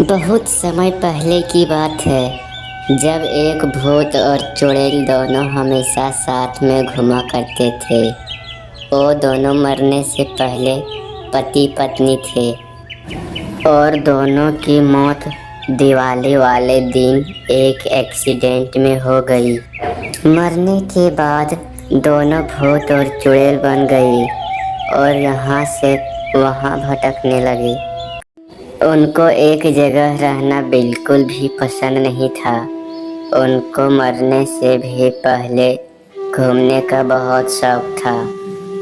बहुत समय पहले की बात है जब एक भूत और चुड़ैल दोनों हमेशा साथ में घुमा करते थे। वो दोनों मरने से पहले पति पत्नी थे और दोनों की मौत दिवाली वाले दिन एक एक्सीडेंट में हो गई। मरने के बाद दोनों भूत और चुड़ैल बन गई और यहाँ से वहाँ भटकने लगी। उनको एक जगह रहना बिल्कुल भी पसंद नहीं था। उनको मरने से भी पहले घूमने का बहुत शौक था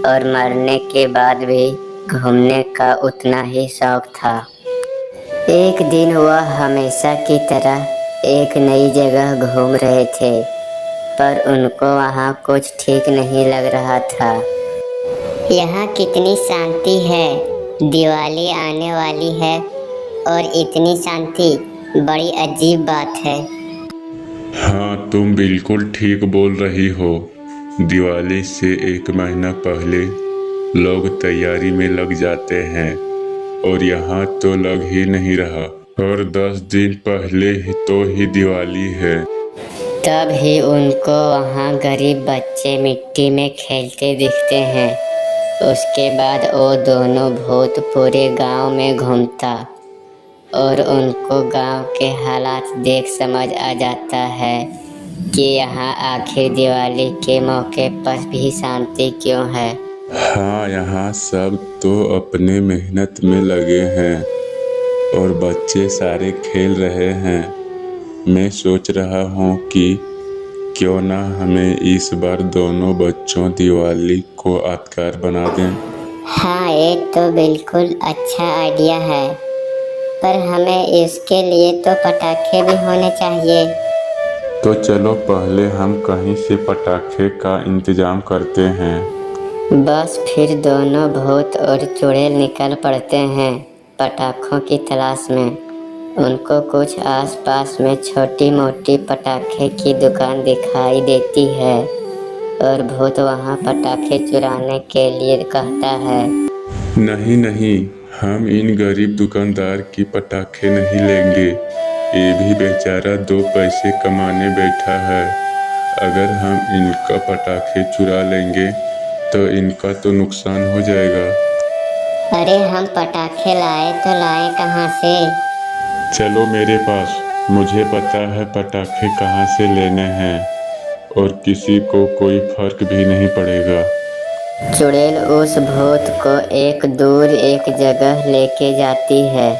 और मरने के बाद भी घूमने का उतना ही शौक था। एक दिन वह हमेशा की तरह एक नई जगह घूम रहे थे, पर उनको वहाँ कुछ ठीक नहीं लग रहा था। यहाँ कितनी शांति है, दिवाली आने वाली है और इतनी शांति, बड़ी अजीब बात है। हाँ, तुम बिल्कुल ठीक बोल रही हो। दिवाली से एक महीना पहले लोग तैयारी में लग जाते हैं और यहाँ तो लग ही नहीं रहा और 10 दिन पहले ही तो दिवाली है। तब ही उनको वहाँ गरीब बच्चे मिट्टी में खेलते दिखते हैं। उसके बाद वो दोनों भूत पूरे गांव में घूमता और उनको गांव के हालात देख समझ आ जाता है कि यहाँ आखिर दिवाली के मौके पर भी शांति क्यों है। हाँ, यहाँ सब तो अपने मेहनत में लगे हैं और बच्चे सारे खेल रहे हैं। मैं सोच रहा हूँ कि क्यों ना हमें इस बार दोनों बच्चों दिवाली को यादगार बना दें। हाँ, ये तो बिल्कुल अच्छा आइडिया है, पर हमें इसके लिए तो पटाखे भी होने चाहिए। तो चलो पहले हम कहीं से पटाखे का इंतजाम करते हैं। बस फिर दोनों भूत और चुड़ैल निकल पड़ते हैं पटाखों की तलाश में। उनको कुछ आसपास में छोटी मोटी पटाखे की दुकान दिखाई देती है और भूत वहाँ पटाखे चुराने के लिए कहता है। नहीं नहीं, हम इन गरीब दुकानदार की पटाखे नहीं लेंगे। ये भी बेचारा 2 पैसे कमाने बैठा है। अगर हम इनका पटाखे चुरा लेंगे तो इनका तो नुकसान हो जाएगा। अरे हम पटाखे लाए तो लाए कहाँ से? चलो मेरे पास, मुझे पता है पटाखे कहाँ से लेने हैं और किसी को कोई फर्क भी नहीं पड़ेगा। चुड़ैल उस भूत को एक दूर एक जगह लेके जाती है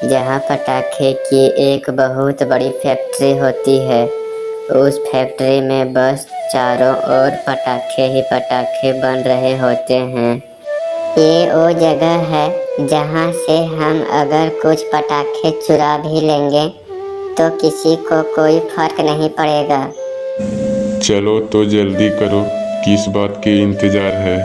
जहाँ पटाखे की एक बहुत बड़ी फैक्ट्री होती है। उस फैक्ट्री में बस चारों ओर पटाखे ही पटाखे बन रहे होते हैं। ये वो जगह है जहाँ से हम अगर कुछ पटाखे चुरा भी लेंगे तो किसी को कोई फर्क नहीं पड़ेगा। चलो तो जल्दी करो, किस बात की इंतजार है?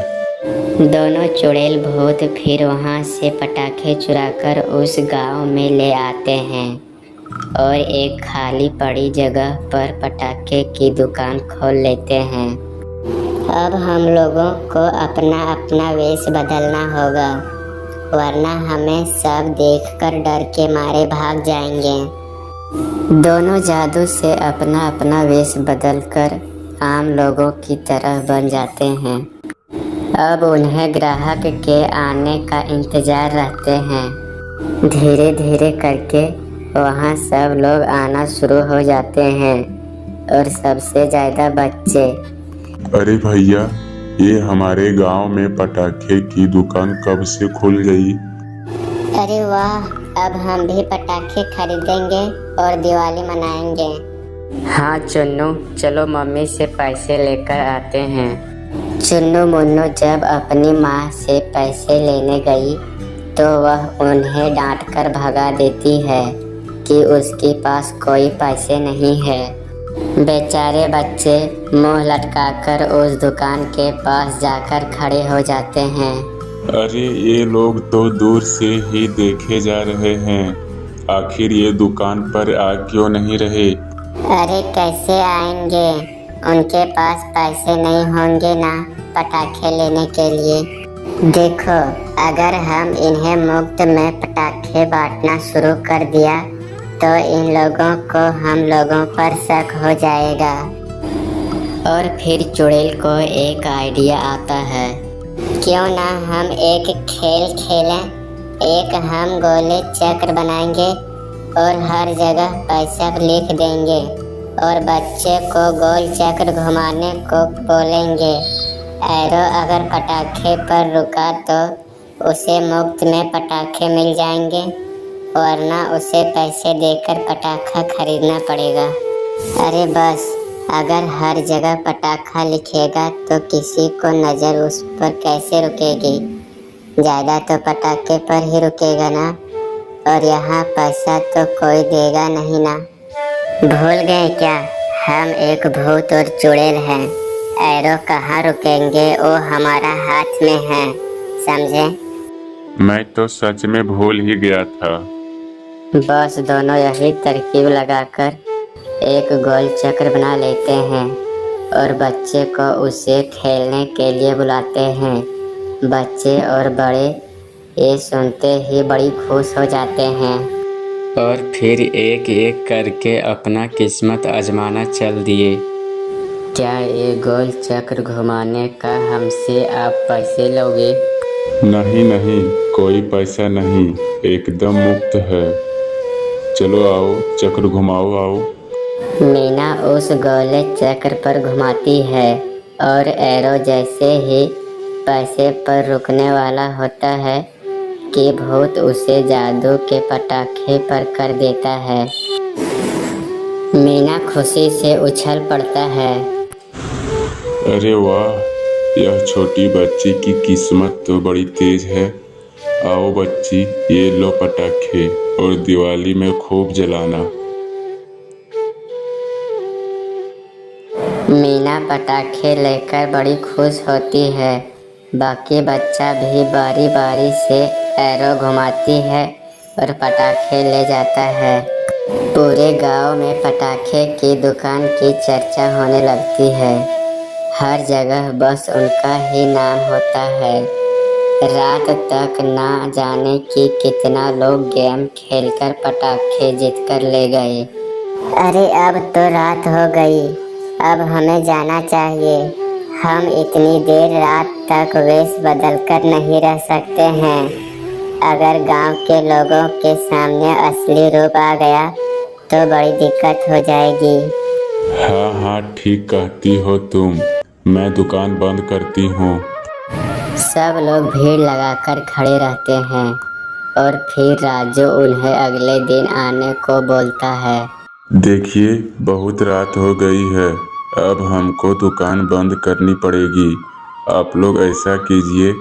दोनों चुड़ैल भूत फिर वहाँ से पटाखे चुराकर उस गांव में ले आते हैं और एक खाली पड़ी जगह पर पटाखे की दुकान खोल लेते हैं। अब हम लोगों को अपना अपना वेश बदलना होगा, वरना हमें सब देखकर डर के मारे भाग जाएंगे। दोनों जादू से अपना अपना वेश बदलकर आम लोगों की तरह बन जाते हैं। अब उन्हें ग्राहक के आने का इंतजार रहते हैं। धीरे धीरे करके वहाँ सब लोग आना शुरू हो जाते हैं और सबसे ज़्यादा बच्चे। अरे भैया, ये हमारे गांव में पटाखे की दुकान कब से खुल गई? अरे वाह, अब हम भी पटाखे खरीदेंगे और दिवाली मनाएंगे। हाँ चुन्नू, चलो मम्मी से पैसे लेकर आते हैं। चुन्नू मुन्नू जब अपनी माँ से पैसे लेने गई तो वह उन्हें डांटकर भगा देती है कि उसके पास कोई पैसे नहीं है। बेचारे बच्चे मुंह लटकाकर उस दुकान के पास जाकर खड़े हो जाते हैं। अरे ये लोग तो दूर से ही देखे जा रहे हैं, आखिर ये दुकान पर आ क्यों नहीं रहे? अरे कैसे आएंगे, उनके पास पैसे नहीं होंगे ना पटाखे लेने के लिए। देखो, अगर हम इन्हें मुफ्त में पटाखे बांटना शुरू कर दिया तो इन लोगों को हम लोगों पर शक हो जाएगा। और फिर चुड़ैल को एक आइडिया आता है, क्यों ना हम एक खेल खेलें। एक हम गोले चक्र बनाएंगे और हर जगह पैसा लिख देंगे और बच्चे को गोल चक्र घुमाने को बोलेंगे। एरो अगर पटाखे पर रुका तो उसे मुफ्त में पटाखे मिल जाएंगे, वरना उसे पैसे देकर पटाखा खरीदना पड़ेगा। अरे बस, अगर हर जगह पटाखा लिखेगा तो किसी को नज़र उस पर कैसे रुकेगी। ज़्यादा तो पटाखे पर ही रुकेगा ना, और यहाँ पैसा तो कोई देगा नहीं ना। भूल गए क्या, हम एक भूत और चुड़ैल हैं। एरो कहाँ रुकेंगे वो हमारा हाथ में है, समझे? मैं तो सच में भूल ही गया था। बस दोनों यही तरकीब लगाकर एक गोल चक्र बना लेते हैं और बच्चे को उसे खेलने के लिए बुलाते हैं। बच्चे और बड़े ये सुनते ही बड़ी खुश हो जाते हैं और फिर एक एक करके अपना किस्मत आजमाना चल दिए। क्या ये गोल चक्र घुमाने का हमसे आप पैसे लोगे? नहीं नहीं, कोई पैसा नहीं, एकदम मुफ्त है। चलो आओ, चक्र घुमाओ आओ। मीना उस गोले चक्र पर घुमाती है और एरो जैसे ही पैसे पर रुकने वाला होता है कि भूत उसे जादू के पटाखे पर कर देता है। मीना खुशी से उछल पड़ता है। अरे वाह, यह छोटी बच्ची की किस्मत तो बड़ी तेज है। आओ बच्ची, ये लो पटाखे और दिवाली में खूब जलाना। मीना पटाखे लेकर बड़ी खुश होती है। बाकी बच्चा भी बारी बारी से एरो घुमाती है और पटाखे ले जाता है। पूरे गांव में पटाखे की दुकान की चर्चा होने लगती है। हर जगह बस उनका ही नाम होता है। रात तक ना जाने कि कितना लोग गेम खेलकर पटाखे जीतकर ले गए। अरे अब तो रात हो गई, अब हमें जाना चाहिए। हम इतनी देर रात तक वेश बदल कर नहीं रह सकते हैं। अगर गांव के लोगों के सामने असली रूप आ गया तो बड़ी दिक्कत हो जाएगी। हाँ हाँ, ठीक कहती हो तुम। मैं दुकान बंद करती हूँ। सब लोग भीड़ लगाकर खड़े रहते हैं और फिर राजू उन्हें अगले दिन आने को बोलता है। देखिए, बहुत रात हो गई है, अब हमको दुकान बंद करनी पड़ेगी। आप लोग ऐसा कीजिए,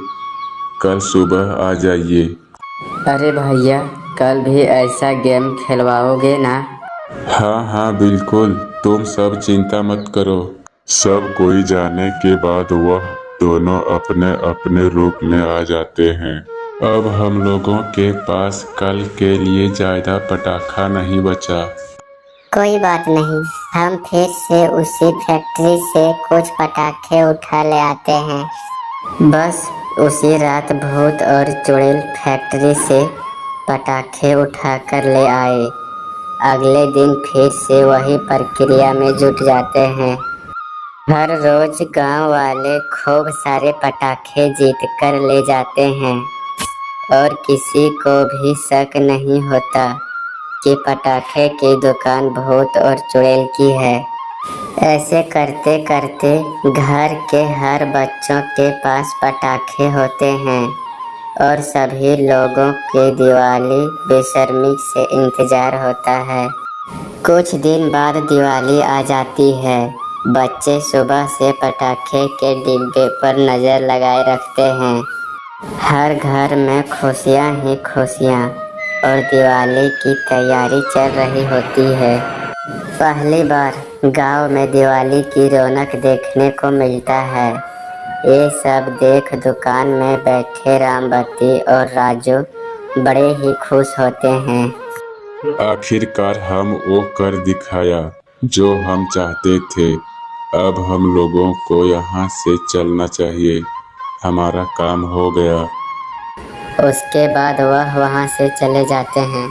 कल सुबह आ जाइए। अरे भैया, कल भी ऐसा गेम खिलवाओगे ना? हाँ हाँ बिल्कुल, तुम सब चिंता मत करो। सब कोई जाने के बाद वह दोनों अपने अपने रूप में आ जाते हैं। अब हम लोगों के पास कल के लिए ज्यादा पटाखा नहीं बचा। कोई बात नहीं, हम फिर से उसी फैक्ट्री से कुछ पटाखे उठा ले आते हैं। बस उसी रात भूत और चुड़ैल फैक्ट्री से पटाखे उठाकर ले आए। अगले दिन फिर से वही प्रक्रिया में जुट जाते हैं। हर रोज गांव वाले खूब सारे पटाखे जीत कर ले जाते हैं और किसी को भी शक नहीं होता कि पटाखे की दुकान भूत और चुड़ैल की है। ऐसे करते करते घर के हर बच्चों के पास पटाखे होते हैं और सभी लोगों के दिवाली बेशर्मी से इंतजार होता है। कुछ दिन बाद दिवाली आ जाती है। बच्चे सुबह से पटाखे के डिब्बे पर नज़र लगाए रखते हैं। हर घर में खुशियाँ ही खुशियाँ और दिवाली की तैयारी चल रही होती है। पहली बार गांव में दिवाली की रौनक देखने को मिलता है। ये सब देख दुकान में बैठे रामबती और राजू बड़े ही खुश होते हैं। आखिरकार हम वो कर दिखाया जो हम चाहते थे। अब हम लोगों को यहाँ से चलना चाहिए, हमारा काम हो गया। उसके बाद वह वहाँ से चले जाते हैं।